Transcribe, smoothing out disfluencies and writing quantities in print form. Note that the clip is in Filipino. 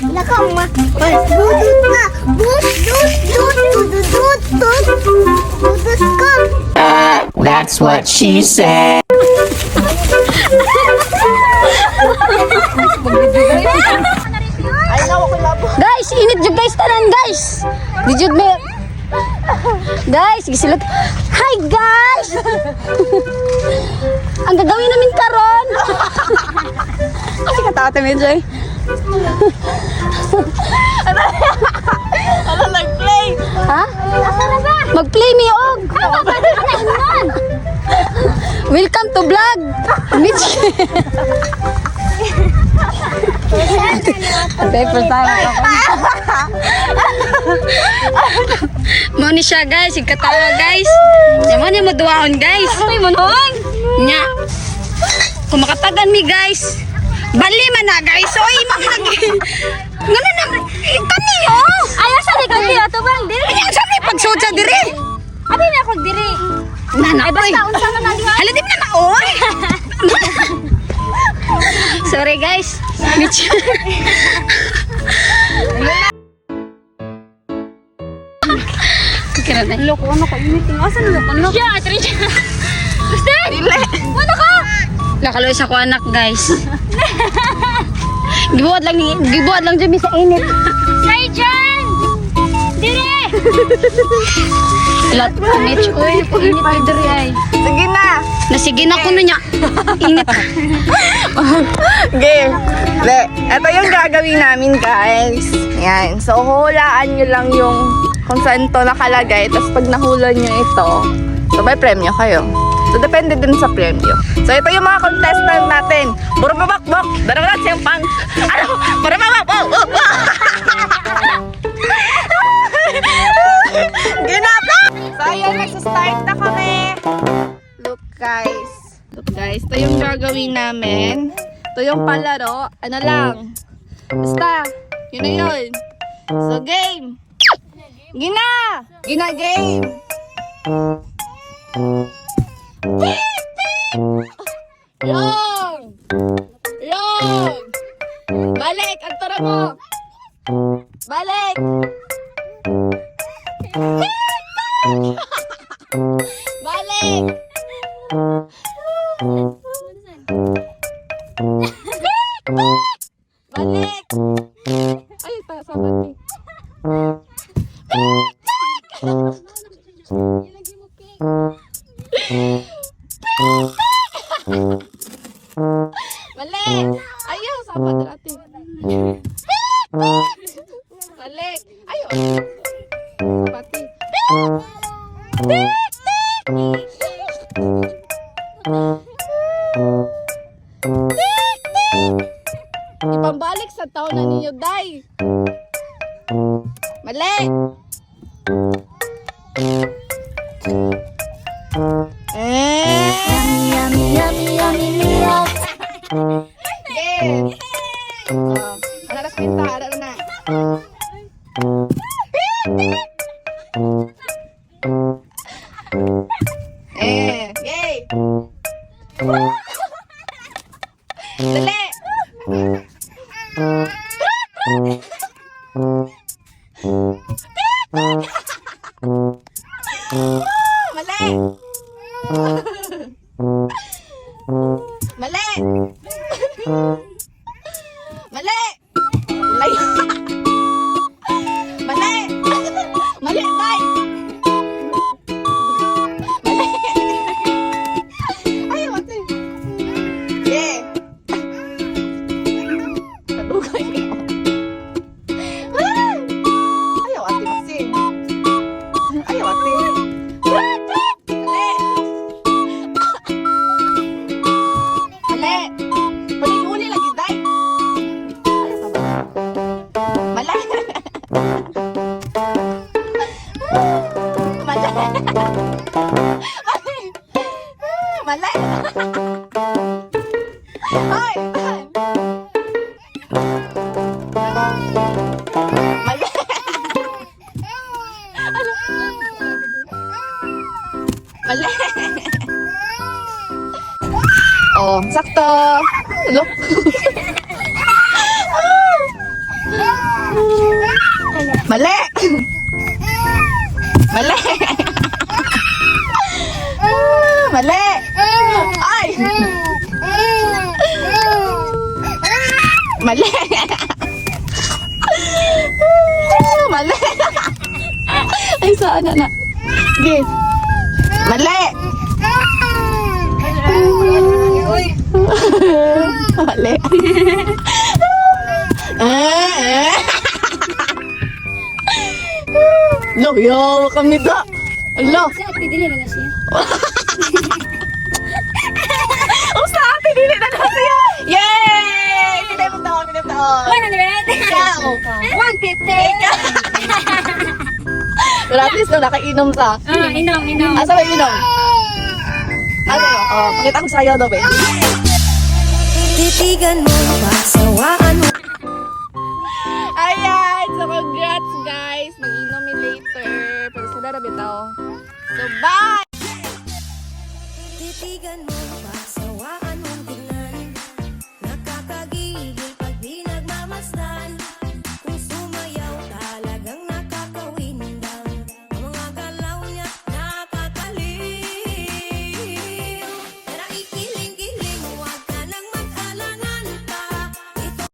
Nakama. Budut na. Budut ka. That's what she said. Guys, init jud guys tanan guys. Di jud me. Guys, gisilot. Hi guys. Ang gagawin namin karon. Kasi katawa ta medyo. Ano nag-play? Ha? Mag-play mi og. Welcome to vlog. Mitch. Ate, pertama ako. Mo ni siya guys, ikatawa guys. Mo ni maduwaon guys. Ay monong. Nya. Kumakatagan mi guys. Bali man na guys. Oy, maglagi. Ngano na kaniyo? Ayaw sa di kami ato bang diri. Ay, sa may pagsuot sa diri. Abi na ako diri. Nana, Ay basta unsa na nang hala di na oy. Sorry guys. Mitch. Kira na. loko ano ko meeting. Asa na loko no? Ya, Trisha. Gusto? Dili. Ano ka? Lakaloy sa ko anak guys. Gibuhat lang dyan sa init. Say Jan. Dire. Lat Mitch, uy, init pa diri ay. Sige na. Nasige na ko na niya. Init. Game. Ito yung gagawin namin guys. Yan. So hulaan nyo lang yung kung saan to nakalagay. Tapos pag nahula nyo ito, so may premyo kayo. So depende din sa premyo. So ito yung mga contestant natin. Burababakbok. Dararat siyang pang. Ano? Burababakbok. Ginapa! So ayun, magsa-start na kami. Look guys. Ito yung gagawin namin. Ito yung palaro. Ano lang. Basta. Yun na yun. So game. Gina! Gina game! Long! Long! Balik! Ang tara mo! Balik! Balik! Balik! Ay, sabat eh. Balik! Ayaw, sabat natin. Balik! Ayaw! Pati. Ipambalik sa taon na ninyo, day. Mali. Game. Ano na pinta? Ano na? Yay! Dali! Mali! Mali! Mali! Mali! Mali! Tay! Mali! Ayaw, ate! Yeah! Kadugay ka. Ayaw, ate, Maxi. Ayaw, ate. Mali! Mali! Pali-uli lagi, day! Mali! Mali! Mali! Ay! Mali! Mali! Oh, sakto! Look! Mali! Mali! Mali! Ay! Mali! Mali! Ay, saan na? Sige. Mali! Mali. Lo, yawa kami da. Lo. Sa ate, dili na siya. Oh, sa ate, dili na siya. Yay! Pinay mo taon, pinay mo taon. 100. Ikaw. 150. Pero at least no, nakainom sa. Inom. Asa ba yung inom? Ano? Oh, pakita ko sa'yo, no, babe. Titigan mo, pasawaan mo. Ayan! So, congrats, guys! Mag-inom mi later. Pero sila na bitaw. So, bye! Titigan mo, pasawaan